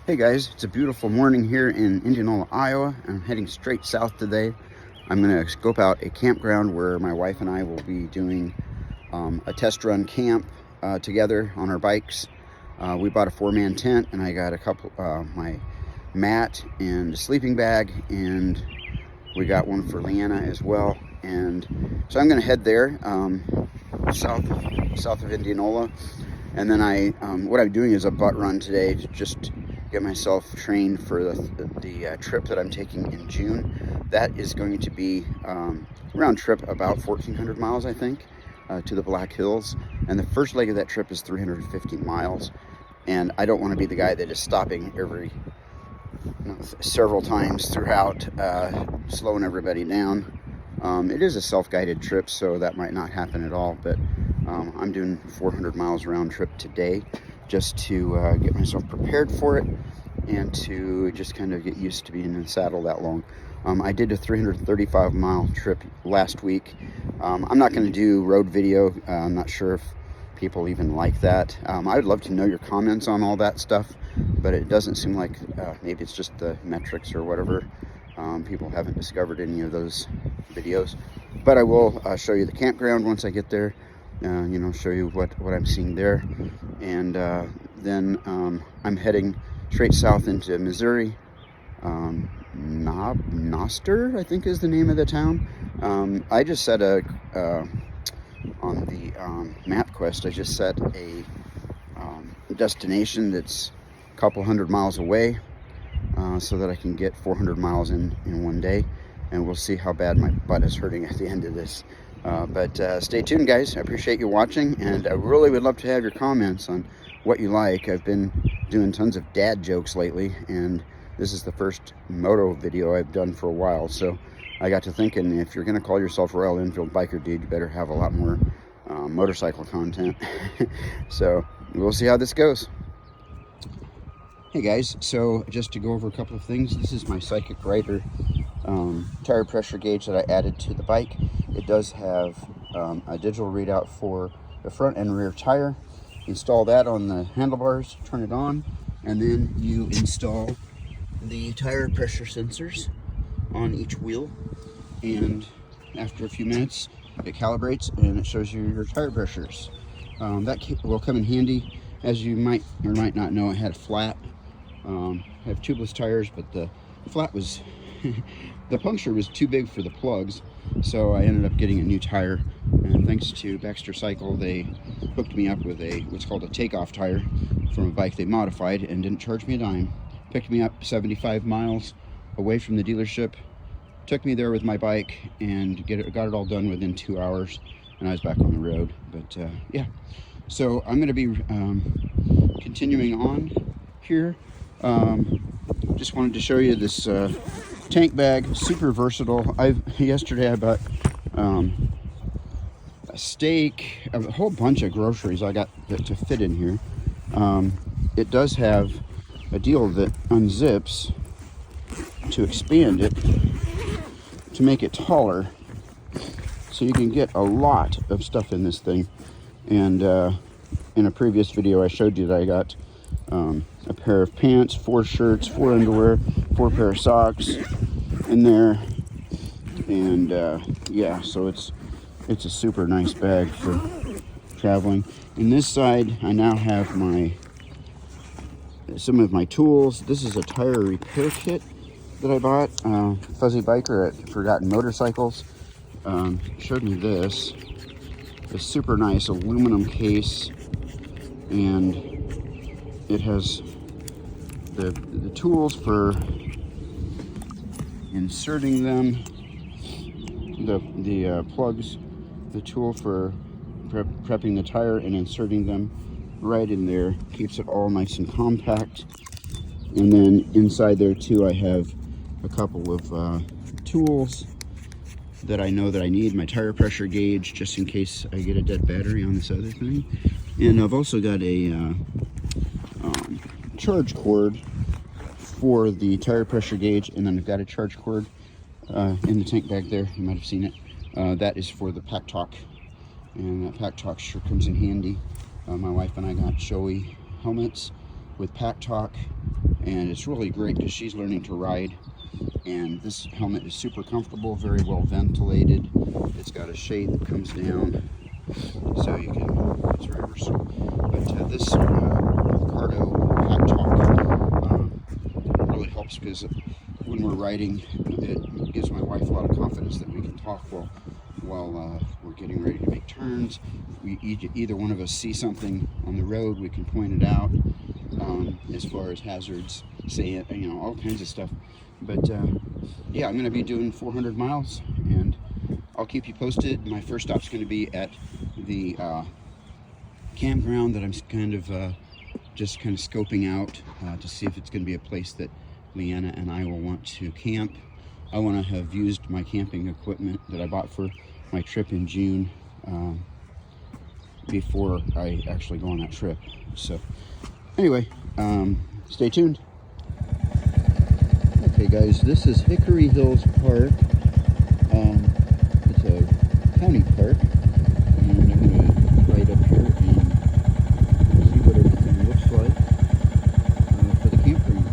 Hey guys, it's a beautiful morning here in Indianola, Iowa. I'm heading straight south today. I'm going to scope out a campground where my wife and I will be doing a test run camp together on our bikes. We bought a 4-man tent, and I got a couple, my mat and a sleeping bag, and we got one for Leanna as well. And so I'm going to head there south of Indianola, and then what I'm doing is a butt run today to just get myself trained for the trip that I'm taking in June. That is going to be round trip about 1,400 miles, I think, to the Black Hills. And the first leg of that trip is 350 miles. And I don't want to be the guy that is stopping several times throughout, slowing everybody down. It is a self-guided trip, so that might not happen at all, but I'm doing 400 miles round trip today, just to get myself prepared for it and to just kind of get used to being in the saddle that long. I did a 335 mile trip last week. I'm not going to do road video. I'm not sure if people even like that. I would love to know your comments on all that stuff, but it doesn't seem like maybe it's just the metrics or whatever. People haven't discovered any of those videos, but I will show you the campground once I get there. Show you what I'm seeing there, and then I'm heading straight south into Missouri. Noster, I think, is the name of the town. I just set on the MapQuest, I just set a destination that's a couple hundred miles away, so that I can get 400 miles in one day, and we'll see how bad my butt is hurting at the end of this. But stay tuned, guys. I appreciate you watching, and I really would love to have your comments on what you like. I've been doing tons of dad jokes lately, and this is the first moto video I've done for a while, so I got to thinking, if you're going to call yourself a Royal Enfield biker dude, you better have a lot more motorcycle content. So we'll see how this goes. Hey guys, so just to go over a couple of things, this is my Psychic Rider tire pressure gauge that I added to the bike. It does have a digital readout for the front and rear tire. Install that on the handlebars, turn it on, and then you install the tire pressure sensors on each wheel, and after a few minutes it calibrates and it shows you your tire pressures. That will come in handy. As you might or might not know, I had flat. I have tubeless tires, but the flat was the puncture was too big for the plugs, so I ended up getting a new tire, and thanks to Baxter Cycle, they hooked me up with what's called a takeoff tire from a bike they modified, and didn't charge me a dime. Picked me up 75 miles away from the dealership, took me there with my bike, and got it all done within 2 hours, and I was back on the road. But yeah, so I'm going to be continuing on here. Just wanted to show you this tank bag, super versatile. Yesterday I bought a steak, a whole bunch of groceries I got to fit in here. It does have a deal that unzips to expand it to make it taller, so you can get a lot of stuff in this thing. And in a previous video I showed you that I got a pair of pants, 4 shirts, 4 underwear, 4 pair of socks in there, and yeah, so it's a super nice bag for traveling. In this side I now have some of my tools. This is a tire repair kit that I bought. Fuzzy Biker at Forgotten Motorcycles showed me this. It's super nice aluminum case, and it has the tools for inserting them, the plugs, the tool for prepping the tire and inserting them right in there. Keeps it all nice and compact. And then inside there too, I have a couple of tools that I know that I need. My tire pressure gauge, just in case I get a dead battery on this other thing. And I've also got a charge cord for the tire pressure gauge, and then I've got a charge cord in the tank bag there. You might have seen it. That is for the Pack Talk, and that Pack Talk sure comes in handy. My wife and I got Shoei helmets with Pack Talk and it's really great because she's learning to ride. And this helmet is super comfortable, very well ventilated. It's got a shade that comes down, so you can, it's reverse. But this Cardo Pack Talk really helps, because when we're riding, it gives my wife a lot of confidence that we can talk while we're getting ready to make turns. We either one of us see something on the road, we can point it out, as far as hazards, say it, you know, all kinds of stuff. But yeah, I'm going to be doing 400 miles, and I'll keep you posted. My first stop's going to be at the campground that I'm just kind of scoping out to see if it's going to be a place that Leanna and I will want to camp. I want to have used my camping equipment that I bought for my trip in June before I actually go on that trip. So anyway, stay tuned. Okay guys, this is Hickory Hills Park. It's a county park, and I'm going to ride up here and see what everything looks like for the campground.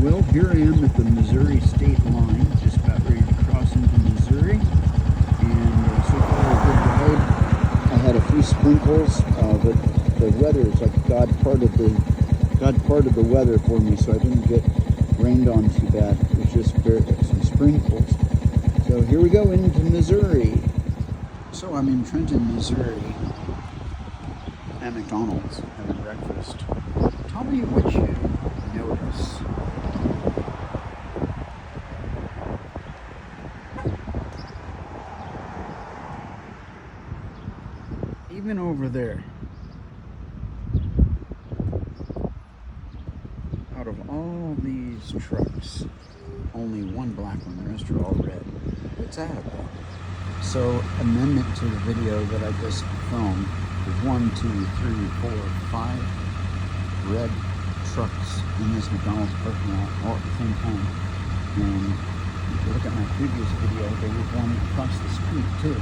Well, here I am at the Missouri state line, just about ready to cross into Missouri. And so far a good ride. I had a few sprinkles, but the weather is like God parted the weather for me, so I didn't get rained on too bad. It was just some sprinkles. So here we go into Missouri. So I'm in Trenton, Missouri, at McDonald's having breakfast. Tell me what you notice. Even over there, out of all these trucks, only one black one, the rest are all red. What's that about? So, amendment to the video that I just filmed, there's 1, 2, 3, 4, 5 red trucks in this McDonald's parking lot all at the same time. And if you look at my previous video, there was one across the street too.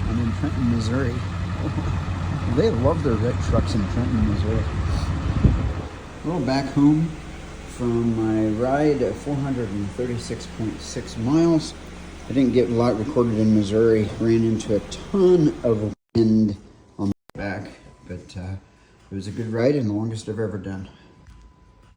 I'm in Trenton, Missouri. They love their red trucks in Trenton, Missouri. Well, back home from my ride at 436.6 miles. I didn't get a lot recorded in Missouri. Ran into a ton of wind on the back, but it was a good ride and the longest I've ever done.